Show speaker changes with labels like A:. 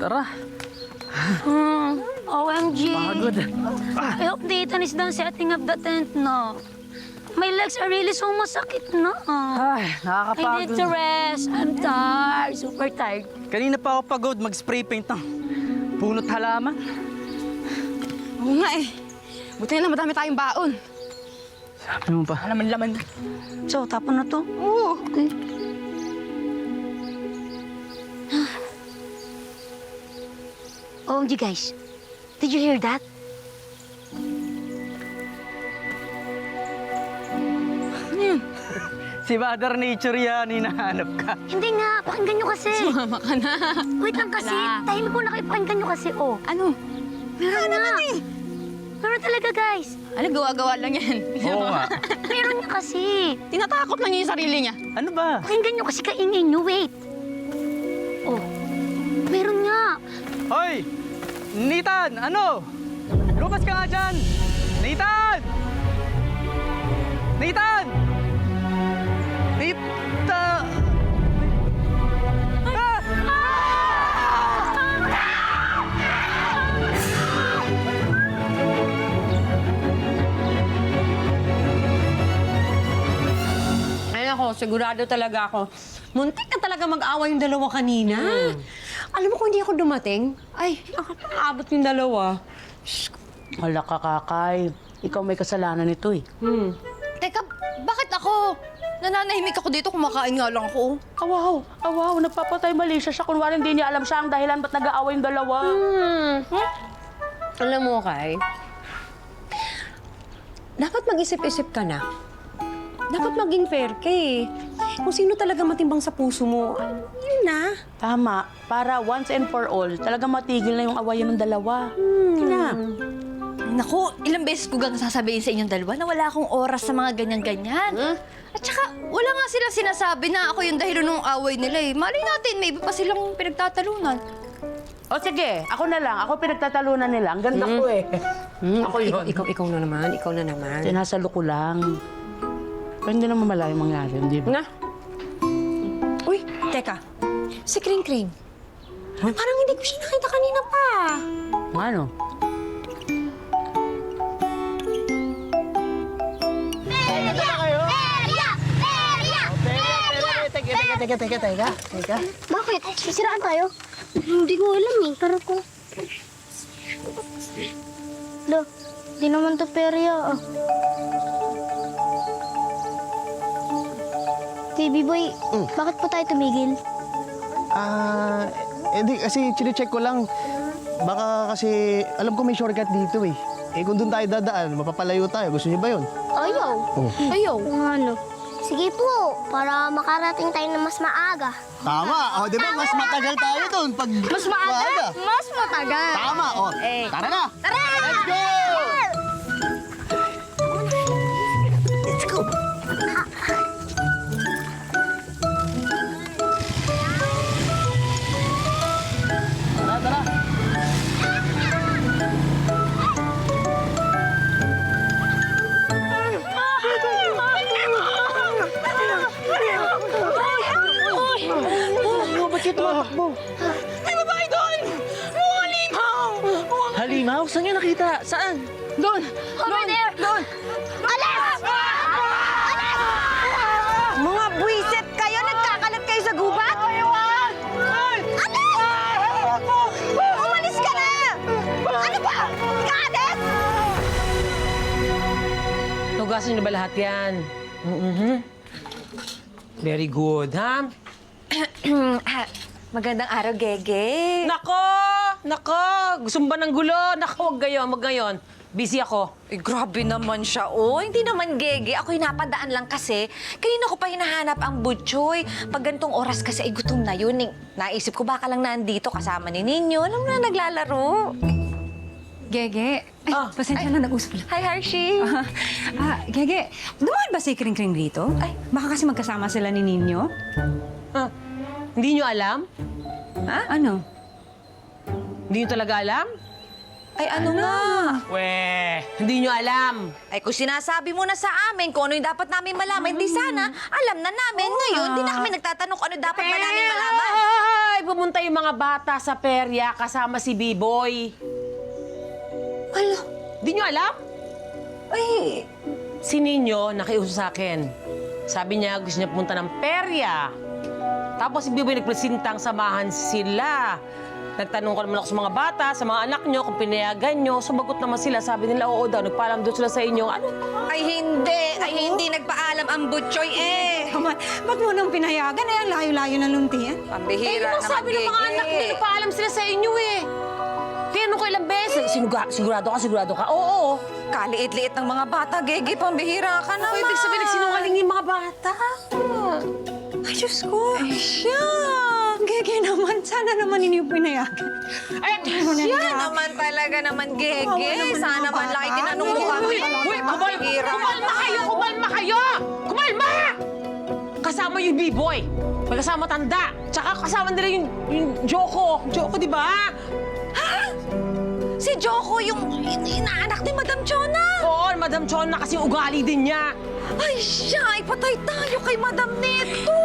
A: Tara.
B: OMG.
A: Pagod.
B: I hope Nathan is done setting up the tent na. My legs are really so masakit na.
A: Ay,
B: I need
A: nakakapagod.
B: to rest. I'm tired. Super tired.
A: Kanina pa ako pagod mag-spray paint ng punot halaman.
C: Oo nga eh. Buti na lang madami tayong baon.
A: Sabi mo pa.
C: Laman-laman.
B: So, tapon na to?
C: Oo.
B: Okay. OMG, guys. Did you hear that?
A: Si Mother Nature yan, hinahanap ka.
B: Hindi nga. Pakinggan nyo kasi.
C: Mama ka na.
B: Wait lang kasi. Tahimik muna kayo. Pakinggan nyo kasi, oh.
C: Ano?
B: Meron na. Meron talaga, guys.
C: Ano, gawa-gawa lang yan.
A: Oo nga.
B: Meron niya kasi.
C: Tinatakot lang niya yung sarili niya.
A: Ano ba?
B: Pakinggan nyo kasi kaingay nyo. Wait. Oh. Meron nga.
A: Hoy! Nathan! Ano? Lumabas ka nga dyan! Nathan! Nathan! Nita! Ah!
D: Ay ako, sigurado talaga ako. Muntik na talaga mag-away yung dalawa kanina. Alam mo kung hindi ako dumating, ay, nakakaabot yung dalawa.
E: Hala ka, Kakay. Ikaw may kasalanan nito eh.
C: Teka, bakit ako? Nananahimik ako dito, kumakain nga lang ako.
E: Awaw, nagpapatay mali siya. Kunwari hindi niya alam siya ang dahilan ba't nag-aaway yung dalawa.
D: Alam mo, Kay, dapat mag-isip-isip ka na. Dapat maging fair ka eh. Kung sino talaga matimbang sa puso mo, yun na.
E: Tama. Para once and for all, talaga matigil na yung awayan ng dalawa. Yun na.
C: Naku, ilang beses ko gang sasabihin sa inyong dalawa na wala akong oras sa mga ganyan-ganyan. At saka, wala nga silang sinasabi na ako yung dahilan ng away nila eh. Malay natin, may iba pa silang pinagtatalunan.
E: O sige, ako na lang. Ako pinagtatalunan nila. Ang ganda ko eh. Ako yun.
D: Ikaw na naman.
E: Sinasalo ko lang. Pero hindi naman malayong mangyari, hindi ba?
D: Na? Uy, teka. Si Kring Kring. Parang hindi ko siya nakita kanina pa.
E: Ano?
F: Teka.
B: Bakit? Sisiraan tayo? Hindi ko alam eh. Pero kung... Lo, di naman to perya ah. Baby boy, bakit po tayo tumigil?
F: Di kasi chine-check ko lang. Baka kasi, alam ko may shortcut dito eh. Eh kung doon tayo dadaan, mapapalayo tayo. Gusto niyo ba yun?
B: Ayaw.
F: Oh.
B: Ayaw. Ano? Sige po, para makarating tayo na mas maaga.
F: Tama! O, di ba? Mas matagal tayo doon pag
B: Mas maaga? Mas matagal.
F: Tama! O, tara na!
B: Tara!
F: Let's go! Let's go! Tara! Ba't kayo tumatakbo?
C: May babae doon! Mga halimaw!
F: Halimaw? Saan niyo nakita? Saan?
C: Doon!
B: Over there!
C: Doon!
B: Alas!
D: Mga buwisit kayo! Nagkakalat kayo sa gubat? Umalis ka na! Ano ba? Kades!
G: Tugasan niyo ba lahat yan? Very good, ha?
D: Magandang araw, Gege.
G: Nako! Gusto mo ba ng gulo? Nako, wag gayon. Busy ako.
D: Eh, grabe naman siya, oh. Hindi naman, Gege. Ako'y napadaan lang kasi. Kanina ko pa hinahanap ang butchoy. Pag gantong oras kasi, ay gutom na yun. Eh, naisip ko baka lang nandito kasama ni Ninyo. Alam mo na, naglalaro.
H: Gege. Ay, pasensya na, nag-usap lang.
D: Hi, Hershey.
H: Gege, dumaan ba si Kring Kring dito? Ay, baka kasi magkasama sila ni Ninyo.
G: Hindi niyo alam?
H: Ha? Ano?
G: Hindi niyo talaga alam?
D: Ay, ano nga?
G: Weh, hindi nyo alam.
D: Ay, kung sinasabi mo na sa amin kung ano yung dapat namin malaman, di sana alam na namin. Ngayon, di na kami nagtatanong kung ano dapat ba namin malaman.
G: Ay, pumunta yung mga bata sa perya kasama si B-Boy.
D: Wala.
G: Di nyo alam?
D: Ay,
G: Si Nino, nakiusap sa akin. Sabi niya, gusto niya pumunta ng perya. Tapos si B-Boy nagpresintang samahan sila. Nagtanong ko naman ako sa mga bata, sa mga anak nyo, kung pinayagan nyo. Sumagot naman sila. Sabi nila, oo daw, nagpaalam doon sila sa inyo. Ano?
D: ay hindi nagpaalam ang butchoy eh.
H: Tama. Ba't mo nang pinayagan? Ang layo-layo ng luntian.
D: Pambihira naman,
G: Sabi ng mga anak nyo, nagpaalam sila sa inyo eh. Tinanong ko ilang beses. Sigurado ka? Oo.
D: Kaliit-liit ng mga bata, Gege, pambihira ka naman.
G: Ibig sabihin, nagsinungaling yung mga bata.
H: Ay, Diyos ko. Ay, siya. Gege naman. Sana naman hindi yung pinayagan.
G: Ay,
D: Yan naman talaga naman, Gege. Sana man laki tinanong mo kami. Pambihira.
G: Kumalma kayo! Kumalma! Kasama yung B-Boy. May kasama tanda. Tsaka kasama nila yung Joko. Joko, di ba?
D: Si Joko, yung inaanak ni Madam Chona.
G: Oo, Madam Chona kasi ugali din niya.
D: Ay, siya, ipatay tayo kay Madam Neto.